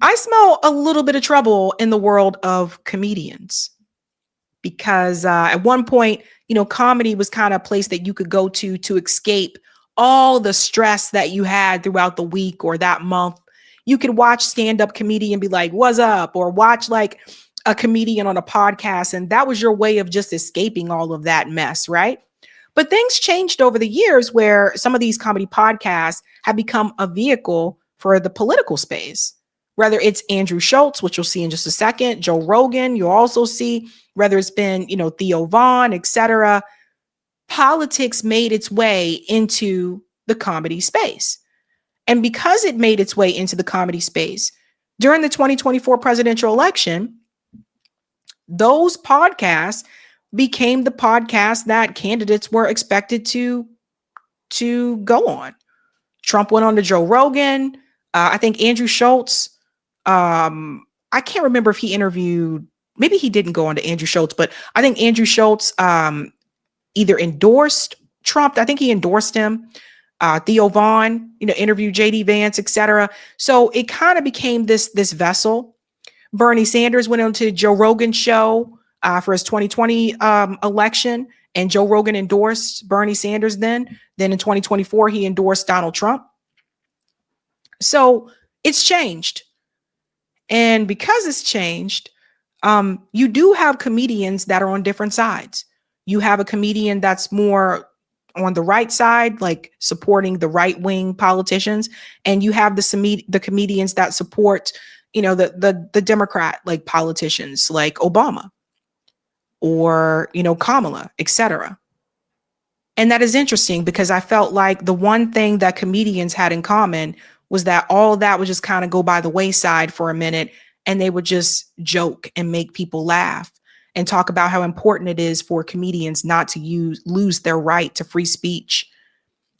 I smell a little bit of trouble in the world of comedians because at one point, comedy was kind of a place that you could go to escape all the stress that you had throughout the week or that month. You could watch stand-up comedian be like, what's up? Or watch like a comedian on a podcast. And that was your way of just escaping all of that mess, right? But things changed over the years where some of these comedy podcasts have become a vehicle for the political space. Whether it's Andrew Schultz, which you'll see in just a second, Joe Rogan, you'll also see, whether it's been, Theo Vaughn, etc. Politics made its way into the comedy space. And because it made its way into the comedy space, during the 2024 presidential election, those podcasts became the podcasts that candidates were expected to go on. Trump went on to Joe Rogan. I think Andrew Schultz, I can't remember if he interviewed, maybe he didn't go on to Andrew Schultz, but I think Andrew Schultz either endorsed Trump. I think he endorsed him. Theo Vaughn, interviewed JD Vance, etc. So it kind of became this vessel. Bernie Sanders went on to Joe Rogan's show for his 2020 election, and Joe Rogan endorsed Bernie Sanders then. Then in 2024, he endorsed Donald Trump. So it's changed. And because it's changed, you do have comedians that are on different sides. You have a comedian that's more on the right side, like supporting the right-wing politicians. And you have the comedians that support, the Democrat like politicians like Obama or, Kamala, etc. And that is interesting because I felt like the one thing that comedians had in common was that all that would just kind of go by the wayside for a minute, and they would just joke and make people laugh and talk about how important it is for comedians not to lose their right to free speech,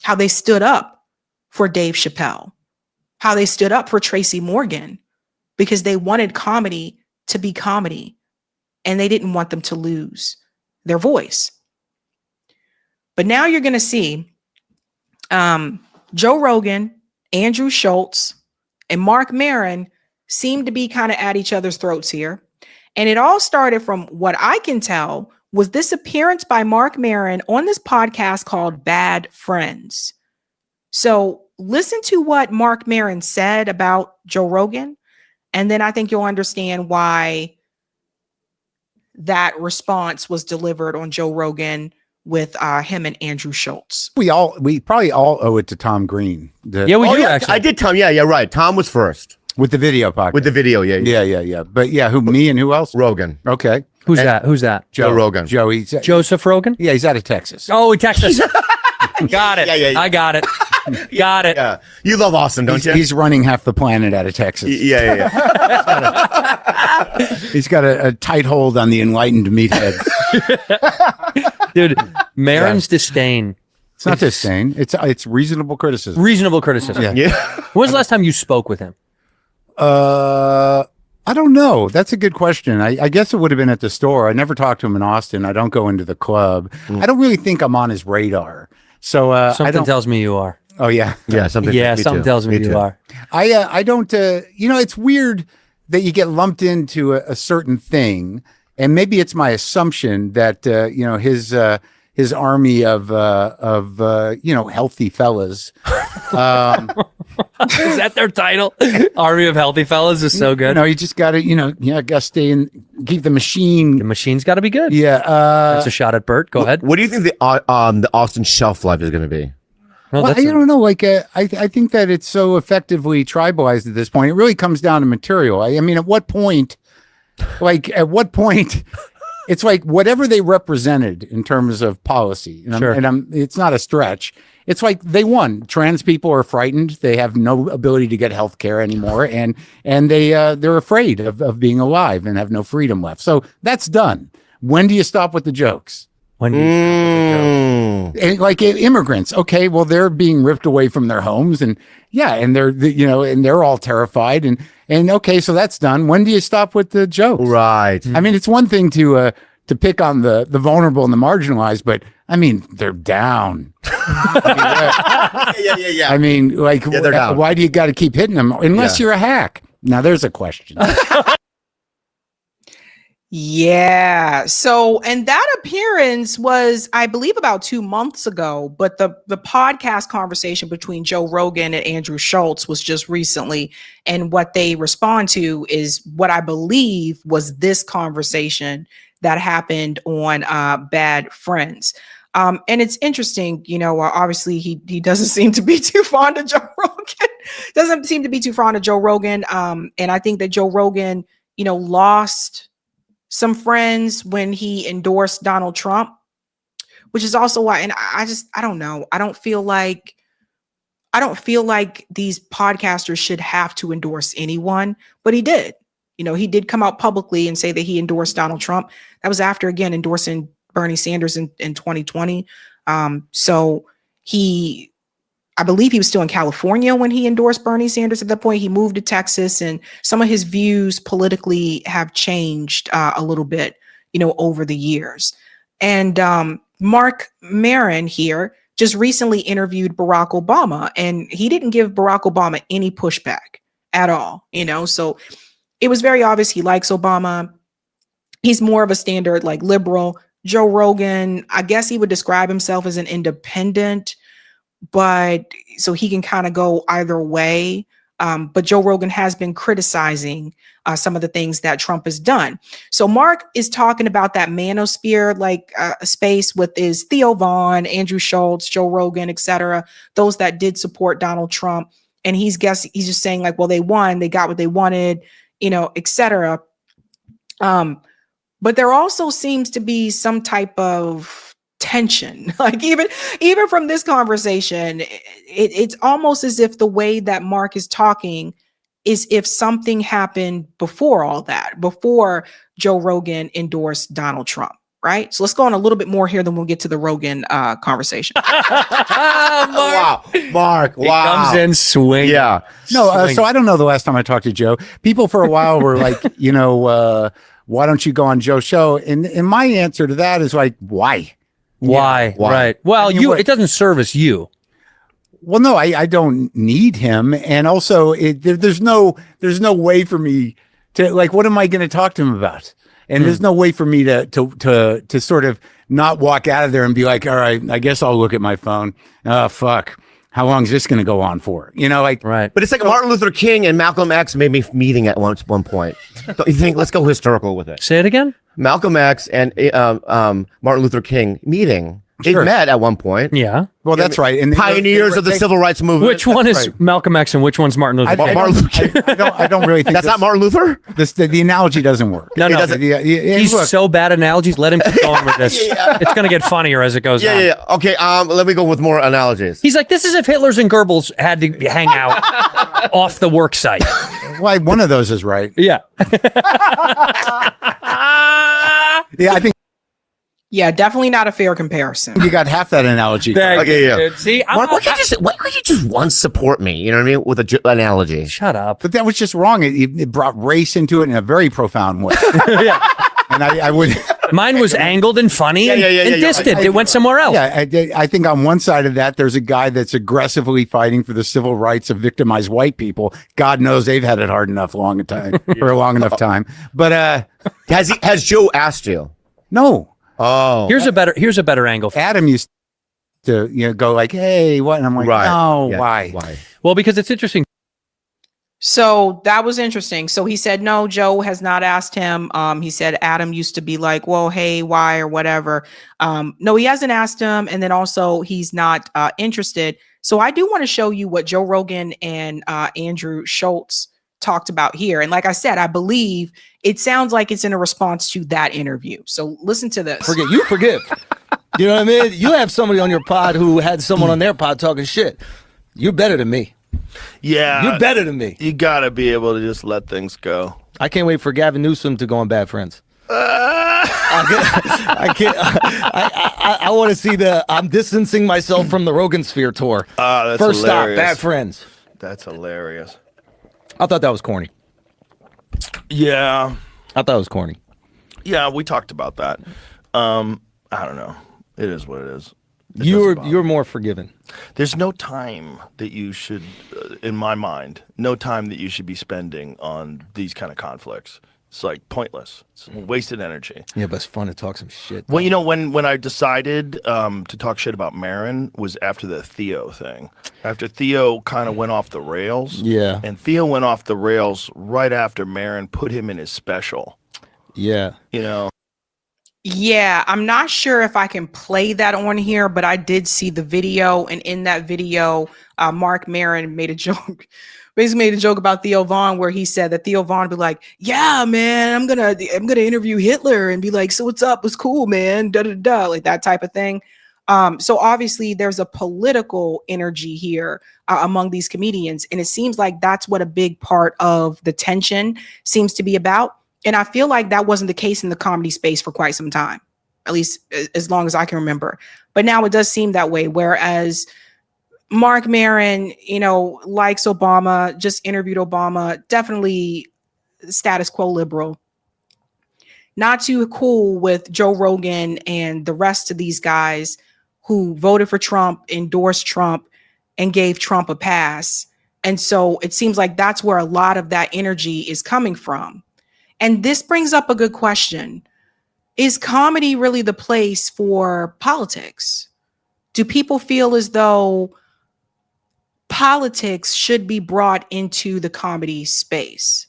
how they stood up for Dave Chappelle, how they stood up for Tracy Morgan, because they wanted comedy to be comedy and they didn't want them to lose their voice. But now you're going to see Joe Rogan, Andrew Schultz, and Mark Maron seem to be kind of at each other's throats here. And it all started from what I can tell was this appearance by Mark Maron on this podcast called Bad Friends. So listen to what Mark Maron said about Joe Rogan, and then I think you'll understand why that response was delivered on Joe Rogan with him and Andrew Schultz. We probably all owe it to Tom Green. Yeah, we do actually. I did Tom. Yeah, right. Tom was first. With the video podcast. With the video, yeah. But yeah, me and who else? Rogan. Okay. Who's that? Joe Rogan. Joseph Rogan? Yeah, he's out of Texas. Oh, he Texas. Got it. Yeah. I got it. Got it. Yeah. You love Austin, don't you? He's running half the planet out of Texas. Yeah. He's got a tight hold on the enlightened meatheads. Dude, Maron's disdain. It's not disdain. It's reasonable criticism. Reasonable criticism. Yeah. When was the last time you spoke with him? I don't know. That's a good question. I guess it would have been at the store. I never talked to him in Austin. I don't go into the club. I don't really think I'm on his radar. So something tells me you are. Oh yeah. Yeah. Something tells me you are. I don't. It's weird that you get lumped into a certain thing, and maybe it's my assumption that his army of healthy fellas. Is that their title? Army of Healthy Fellas is so good. No, you just got to, got to stay and keep the machine. The machine's got to be good. Yeah. That's a shot at Bert. Go ahead. What do you think the Austin shelf life is going to be? Well, I don't know. Like, I think that it's so effectively tribalized at this point. It really comes down to material. I mean, at what point, it's like whatever they represented in terms of policy. And it's not a stretch. It's like they won. Trans people are frightened. They have no ability to get health care anymore. And they're afraid of being alive and have no freedom left. So that's done. When do you stop with the jokes? When do you stop with the jokes? And like immigrants. Okay, well, they're being ripped away from their homes and they're all terrified. And okay, so that's done. When do you stop with the jokes? Right. I mean, it's one thing to pick on the vulnerable and the marginalized, but I mean, they're down. Yeah. I mean, like, they're down. Why do you got to keep hitting them? Unless you're a hack. Now there's a question. Yeah. So, and that appearance was, I believe, about 2 months ago, but the podcast conversation between Joe Rogan and Andrew Schultz was just recently. And what they respond to is what I believe was this conversation that happened on Bad Friends. And it's interesting, you know, obviously he doesn't seem to be too fond of Joe Rogan. Doesn't seem to be too fond of Joe Rogan. And I think that Joe Rogan, you know, lost some friends when he endorsed Donald Trump, which is also why, and I don't know. I don't feel like these podcasters should have to endorse anyone, but he did. You know, he did come out publicly and say that he endorsed Donald Trump. That was after, again, endorsing Bernie Sanders in 2020. So I believe he was still in California when he endorsed Bernie Sanders. At that point, he moved to Texas, and some of his views politically have changed a little bit, you know, over the years. And Mark Maron here just recently interviewed Barack Obama, and he didn't give Barack Obama any pushback at all, you know. So it was very obvious he likes Obama. He's more of a standard like liberal. Joe Rogan, I guess he would describe himself as an independent, but so he can kind of go either way. But Joe Rogan has been criticizing some of the things that Trump has done. So Mark is talking about that manosphere, like space with his Theo Vaughn, Andrew Schultz, Joe Rogan, etc. Those that did support Donald Trump. And he's just saying like, well, they won, they got what they wanted, you know, etc. But there also seems to be some type of tension, like even from this conversation, it's almost as if the way that Mark is talking is if something happened before all that, before Joe Rogan endorsed Donald Trump, right? So let's go on a little bit more here, then we'll get to the Rogan conversation. Wow, Mark, He comes in swinging. Yeah. No, so I don't know the last time I talked to Joe. People for a while were like, you know, why don't you go on Joe's show? And my answer to that is like, why? Why? Right. Well, I mean, it doesn't service you. Well, no, I don't need him. And also there's no way for me to like, what am I going to talk to him about? And there's no way for me to sort of not walk out of there and be like, all right, I guess I'll look at my phone. Oh, fuck. How long is this going to go on for? You know, like, right. But it's like Martin Luther King and Malcolm X made me meeting at one point. Don't you think? Let's go historical with it. Say it again. Malcolm X and Martin Luther King meeting. They met at one point. Yeah. Well, that's right. And pioneers of the civil rights movement. Which one is Malcolm X and which one's Martin Luther King? Martin Luther King. I don't really think that's not Martin Luther. The analogy doesn't work. No. He's so bad at analogies. Let him keep going with this. It's going to get funnier as it goes on. Yeah. Okay. Let me go with more analogies. He's like, this is if Hitler's and Goebbels had to hang out off the work site. Why one of those is right. Yeah. Yeah, I think. Yeah, definitely not a fair comparison. You got half that analogy. Okay, yeah. Dude. See, Mark, why could you just once support me? You know what I mean? With an analogy. Shut up. But that was just wrong. It brought race into it in a very profound way. Yeah. And I would. Mine was angled and funny and distant. It went somewhere else. Yeah, I think on one side of that, there's a guy that's aggressively fighting for the civil rights of victimized white people. God knows they've had it hard enough for a long enough time. But has Joe asked you? No. Oh, here's a better angle. Adam used to go like, hey, what? And I'm like, no, why? Well, because it's interesting. So that was interesting. So he said, no, Joe has not asked him. He said Adam used to be like, well, hey, why or whatever. No, he hasn't asked him. And then also he's not interested. So I do want to show you what Joe Rogan and Andrew Schultz talked about here. And like I said, I believe it sounds like it's in a response to that interview. So listen to this. Forgive. You know what I mean? You have somebody on your pod who had someone on their pod talking shit. You're better than me. Yeah. You're better than me. You got to be able to just let things go. I can't wait for Gavin Newsom to go on Bad Friends. I can't. I want to see I'm distancing myself from the Rogan Sphere tour. That's First hilarious. stop, Bad Friends. That's hilarious. I thought that was corny. Yeah. I thought it was corny. Yeah, we talked about that. I don't know. It is what it is. You're more forgiving. There's no time that you should, in my mind, no time that you should be spending on these kind of conflicts. It's like pointless. It's wasted energy. Yeah, but it's fun to talk some shit. Well, you know, when I decided to talk shit about Marin was after the Theo thing. After Theo kind of went off the rails. Yeah. And Theo went off the rails right after Marin put him in his special. Yeah. You know? Yeah, I'm not sure if I can play that on here, but I did see the video, and in that video, Mark Maron made a joke, basically made a joke about Theo Von, where he said that Theo Von would be like, "Yeah, man, I'm gonna interview Hitler and be like, so what's up? What's cool, man? Da da da," like that type of thing. So obviously, there's a political energy here among these comedians, and it seems like that's what a big part of the tension seems to be about. And I feel like that wasn't the case in the comedy space for quite some time, at least as long as I can remember. But now it does seem that way. Whereas Mark Maron, you know, likes Obama, just interviewed Obama, definitely status quo liberal. Not too cool with Joe Rogan and the rest of these guys who voted for Trump, endorsed Trump, and gave Trump a pass. And so it seems like that's where a lot of that energy is coming from. And this brings up a good question. Is comedy really the place for politics? Do people feel as though politics should be brought into the comedy space?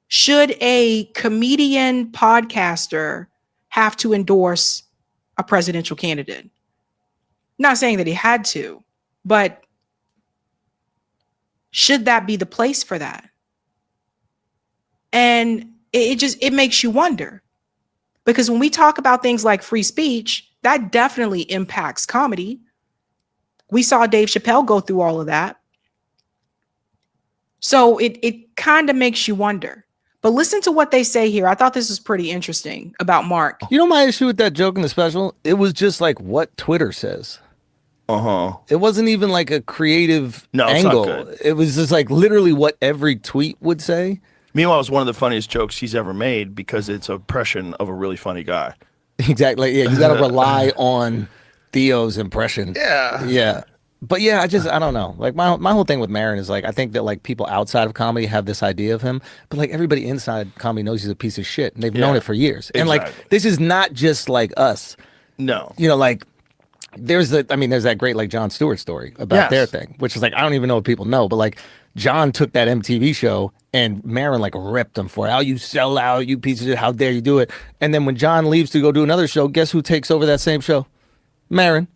Should a comedian podcaster have to endorse a presidential candidate? Not saying that he had to, but should that be the place for that? And it makes you wonder, because when we talk about things like free speech, that definitely impacts comedy. We saw Dave Chappelle go through all of that. So it kind of makes you wonder. But listen to what they say here. I thought this was pretty interesting about Mark. You know my issue with that joke in the special? It was just like what Twitter says. It wasn't even like a creative angle. It's not good. It was just like literally what every tweet would say. Meanwhile, it's one of the funniest jokes he's ever made because it's an impression of a really funny guy. Exactly. Yeah, you got to rely on Theo's impression. Yeah. Yeah. But yeah, I don't know. Like my whole thing with Maron is like, I think that like people outside of comedy have this idea of him, but like everybody inside comedy knows he's a piece of shit, and they've known it for years. And like, this is not just like us. No. You know, like there's that great like Jon Stewart story about their thing, which is like, I don't even know if people know, but like John took that MTV show and Maron like ripped him for it. "Oh, you sell out, you piece of shit, how dare you do it?" And then when John leaves to go do another show, guess who takes over that same show? Maron.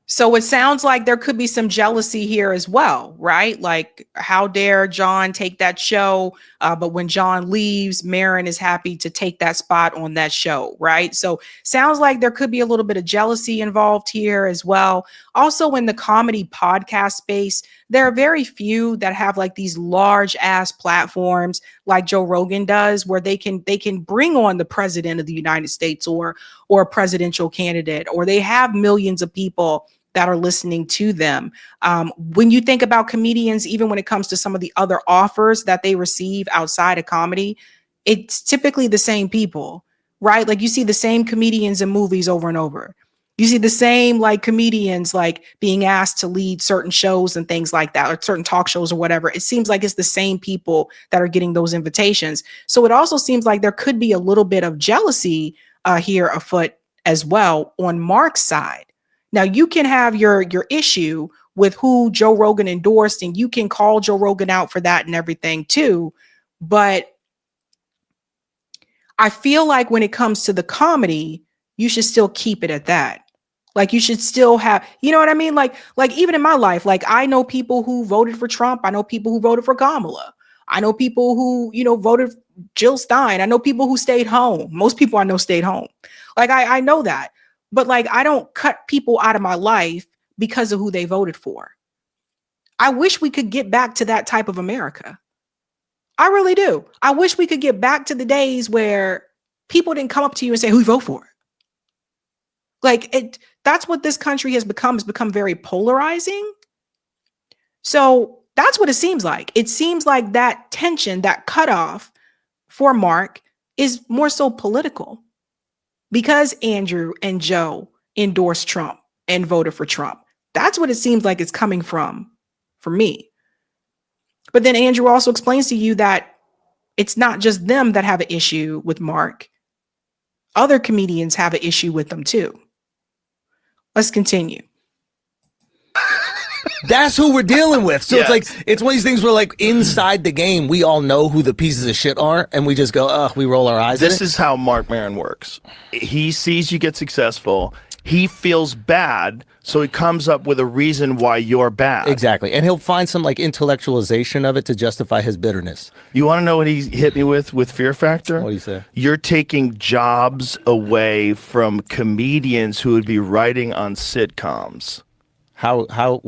So it sounds like there could be some jealousy here as well, right? Like, how dare John take that show? But when John leaves, Maron is happy to take that spot on that show, right? So sounds like there could be a little bit of jealousy involved here as well. Also, in the comedy podcast space, there are very few that have like these large ass platforms like Joe Rogan does, where they can bring on the president of the United States or a presidential candidate, or they have millions of people that are listening to them. When you think about comedians, even when it comes to some of the other offers that they receive outside of comedy, it's typically the same people, right? Like you see the same comedians in movies over and over. You see the same like comedians like being asked to lead certain shows and things like that, or certain talk shows or whatever. It seems like it's the same people that are getting those invitations. So it also seems like there could be a little bit of jealousy here afoot as well on Mark's side. Now, you can have your issue with who Joe Rogan endorsed, and you can call Joe Rogan out for that and everything too. But I feel like when it comes to the comedy, you should still keep it at that. Like you should still have, you know what I mean? Like even in my life, like I know people who voted for Trump. I know people who voted for Kamala. I know people who, voted Jill Stein. I know people who stayed home. Most people I know stayed home. Like I know that. But like, I don't cut people out of my life because of who they voted for. I wish we could get back to that type of America. I really do. I wish we could get back to the days where people didn't come up to you and say, "Who you vote for?" Like that's what this country has become. It's become very polarizing. So that's what it seems like. It seems like that tension, that cutoff for Mark is more so political. Because Andrew and Joe endorsed Trump and voted for Trump. That's what it seems like it's coming from for me. But then Andrew also explains to you that it's not just them that have an issue with Mark. Other comedians have an issue with them too. Let's continue. That's who we're dealing with. So Yes. it's like, it's one of these things where like inside the game, we all know who the pieces of shit are, and we just go, ugh, we roll our eyes. This is how Mark Maron works. He sees you get successful. He feels bad, so he comes up with a reason why you're bad. Exactly. And he'll find some like intellectualization of it to justify his bitterness. You want to know what he hit me with Fear Factor? What do you say? You're taking jobs away from comedians who would be writing on sitcoms. What? How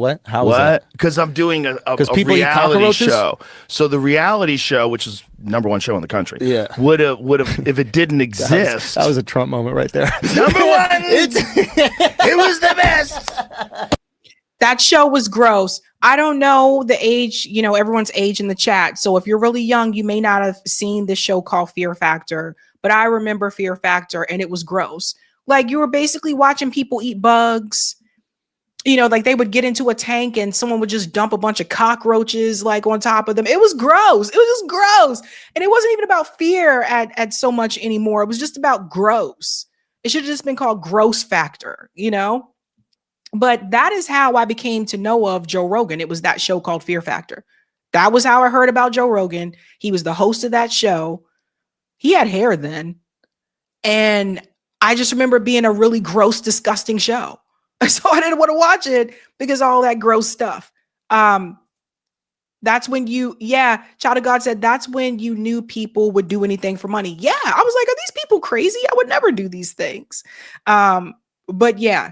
was that? What? Because I'm doing a people eat reality cockroaches? show. So the reality show, which is #1 show in the country, Yeah. would have if it didn't exist. That was a Trump moment right there. #1. It was the best. That show was gross. I don't know the age, everyone's age in the chat. So if you're really young, you may not have seen this show called Fear Factor, but I remember Fear Factor and it was gross. Like you were basically watching people eat bugs. Like they would get into a tank and someone would just dump a bunch of cockroaches like on top of them. It was gross. It was just gross. And it wasn't even about fear at so much anymore. It was just about gross. It should have just been called Gross Factor, But that is how I became to know of Joe Rogan. It was that show called Fear Factor. That was how I heard about Joe Rogan. He was the host of that show. He had hair then. And I just remember it being a really gross, disgusting show. So I didn't want to watch it because of all that gross stuff. That's when Child of God said, that's when you knew people would do anything for money. Yeah. I was like, are these people crazy? I would never do these things. But yeah,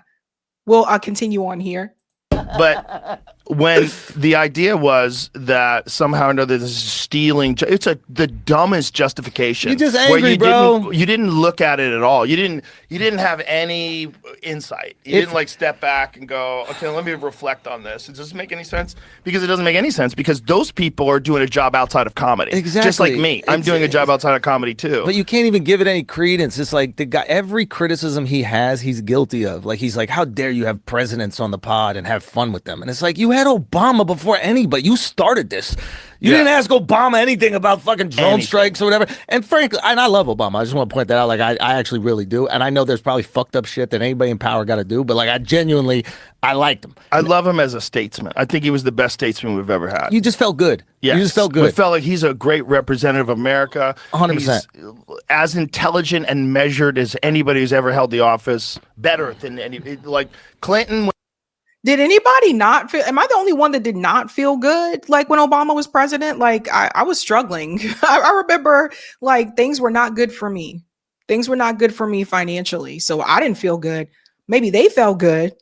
we'll continue on here. But when the idea was that somehow or another this is stealing, it's the dumbest justification. You're just where angry, bro. You didn't look at it at all. You didn't have any insight. You didn't like step back and go, okay, let me reflect on this. Does this make any sense? Because it doesn't make any sense because those people are doing a job outside of comedy. Exactly. Just like me. I'm doing a job outside of comedy too. But you can't even give it any credence. It's like the guy, every criticism he has, he's guilty of. Like he's like, how dare you have presidents on the pod and have fun with them? And it's like, you had Obama before anybody. You started this. You didn't ask Obama anything about fucking drone strikes or whatever. And frankly, and I love Obama. I just want to point that out. Like I actually really do. And I know there's probably fucked up shit that anybody in power got to do. But like I liked him. I love him as a statesman. I think he was the best statesman we've ever had. You just felt good. Yes. You just felt good. We felt like he's a great representative of America. 100%. He's as intelligent and measured as anybody who's ever held the office. Better than like Clinton. Did anybody not feel? Am I the only one that did not feel good? Like when Obama was president, like I was struggling. I remember like things were not good for me. Things were not good for me financially. So I didn't feel good. Maybe they felt good.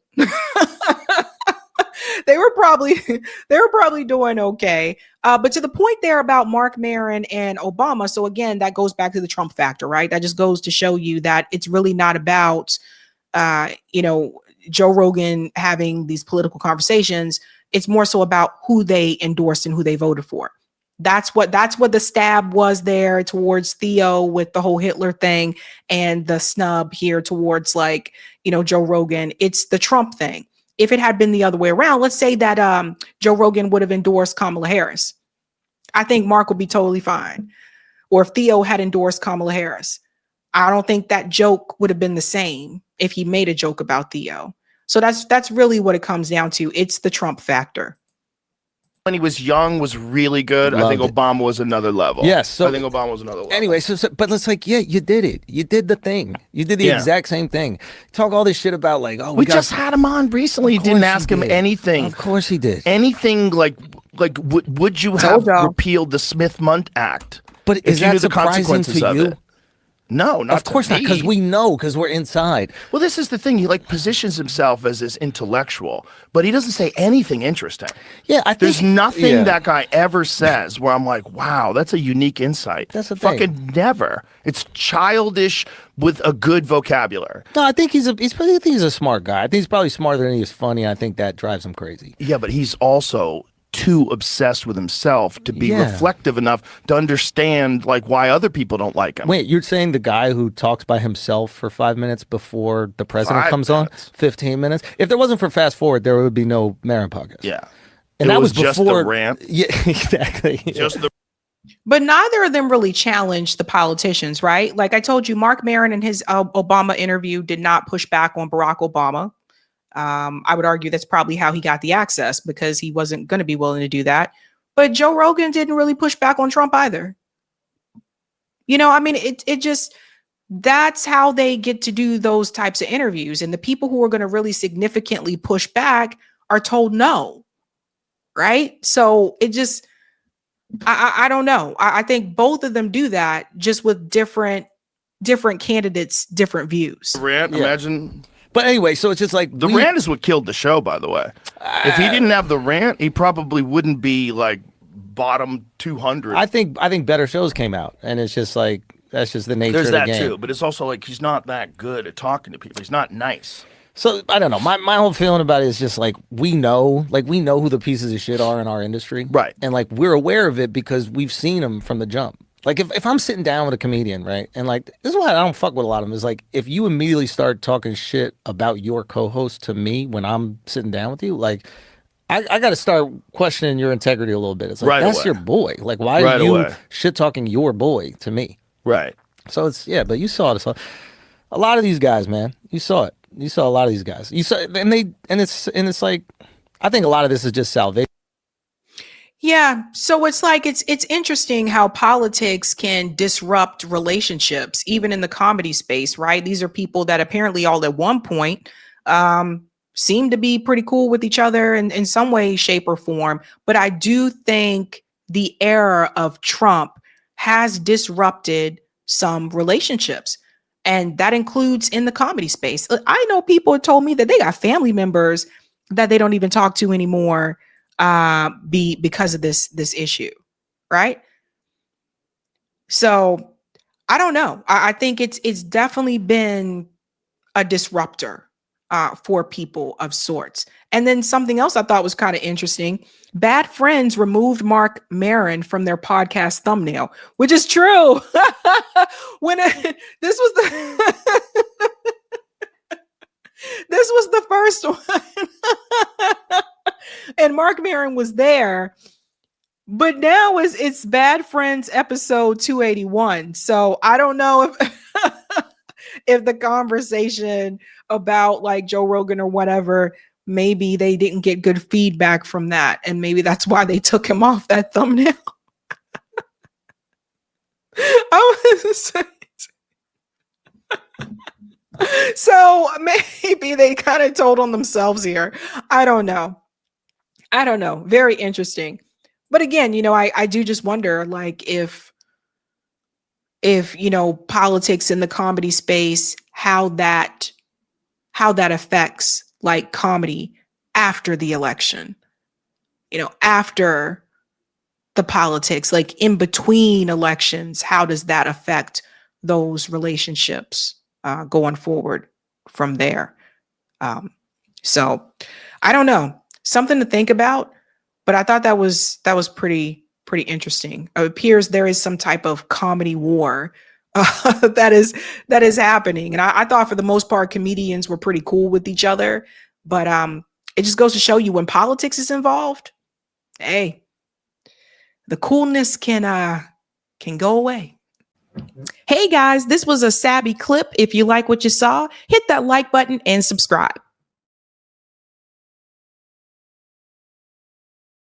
They were probably doing okay. But to the point there about Mark Maron and Obama. So again, that goes back to the Trump factor, right? That just goes to show you that it's really not about, Joe Rogan having these political conversations. It's more so about who they endorsed and who they voted for. That's what the stab was there towards Theo with the whole Hitler thing and the snub here towards Joe Rogan. It's the Trump thing. If it had been the other way around, let's say that Joe Rogan would have endorsed Kamala Harris. I think Mark would be totally fine. Or if Theo had endorsed Kamala Harris, I don't think that joke would have been the same if he made a joke about Theo. So that's really what it comes down to. It's the Trump factor. When he was young was really good. I think Obama was another level. Yes. So, I think Obama was another level. Anyway, but it's like, yeah, you did it. You did the thing. You did the exact same thing. Talk all this shit about like, oh, we just had him on recently. Didn't ask him anything. Of course he did. Anything like would you have repealed the Smith-Mundt Act? But is that surprising to you? No, not of course not, because we know, because we're inside. Well, this is the thing. He positions himself as this intellectual, but he doesn't say anything interesting. Yeah, I think there's nothing that guy ever says where I'm like, wow, that's a unique insight. That's the thing. Fucking never. It's childish with a good vocabulary. No, I think he's a smart guy. I think he's probably smarter than he is funny. I think that drives him crazy. Yeah, but he's also too obsessed with himself to be reflective enough to understand like why other people don't like him. Wait, you're saying the guy who talks by himself for 5 minutes before the president comes on? 15 minutes? If there wasn't for Fast Forward, there would be no Maron podcast. Yeah. And that was just before the rant. Yeah, exactly. Just the But neither of them really challenged the politicians, right? Like I told you, Mark Maron in his Obama interview did not push back on Barack Obama. I would argue that's probably how he got the access, because he wasn't going to be willing to do that. But Joe Rogan didn't really push back on Trump either. You know, I mean, it just, that's how they get to do those types of interviews. And the people who are going to really significantly push back are told no. Right. So it just, I don't know. I think both of them do that, just with different candidates, different views. Rant, imagine. But anyway, so it's just like the rant is what killed the show, by the way. If he didn't have the rant, he probably wouldn't be like bottom 200. I think better shows came out, and it's just like that's just the nature of the game. There's that too, but it's also like he's not that good at talking to people. He's not nice. So I don't know. My whole feeling about it is just like we know who the pieces of shit are in our industry, right? And like we're aware of it because we've seen them from the jump. Like if I'm sitting down with a comedian, right, and like this is why I don't fuck with a lot of them, is like if you immediately start talking shit about your co-host to me when I'm sitting down with you, like I got to start questioning your integrity a little bit. It's like that's your boy. Like why are you shit talking your boy to me? Right. So it's but you saw this. A lot of these guys, man, you saw it. You saw a lot of these guys. You saw and it's like I think a lot of this is just salvation. Yeah. So it's like, it's interesting how politics can disrupt relationships, even in the comedy space, right? These are people that apparently all at one point seem to be pretty cool with each other in some way, shape, or form. But I do think the era of Trump has disrupted some relationships. And that includes in the comedy space. I know people have told me that they got family members that they don't even talk to anymore because of this issue, right? So I don't know. I think it's definitely been a disruptor for people of sorts. And then something else I thought was kind of interesting. Bad Friends removed Mark Maron from their podcast thumbnail, which is true. This was the first one. And Mark Maron was there, but now it's Bad Friends episode 281. So I don't know if the conversation about like Joe Rogan or whatever, maybe they didn't get good feedback from that, and maybe that's why they took him off that thumbnail. I was saying. So maybe they kind of told on themselves here. I don't know. Very interesting. But again, you know, I do just wonder, like, if you know, politics in the comedy space, how that affects like comedy after the election, you know, after the politics, like in between elections, how does that affect those relationships going forward from there? So I don't know, something to think about, but I thought that was pretty interesting. It appears there is some type of comedy war that is happening. And I thought for the most part, comedians were pretty cool with each other, but it just goes to show you when politics is involved, hey, the coolness can go away. Hey guys, this was a Sabby clip. If you like what you saw, hit that like button and subscribe.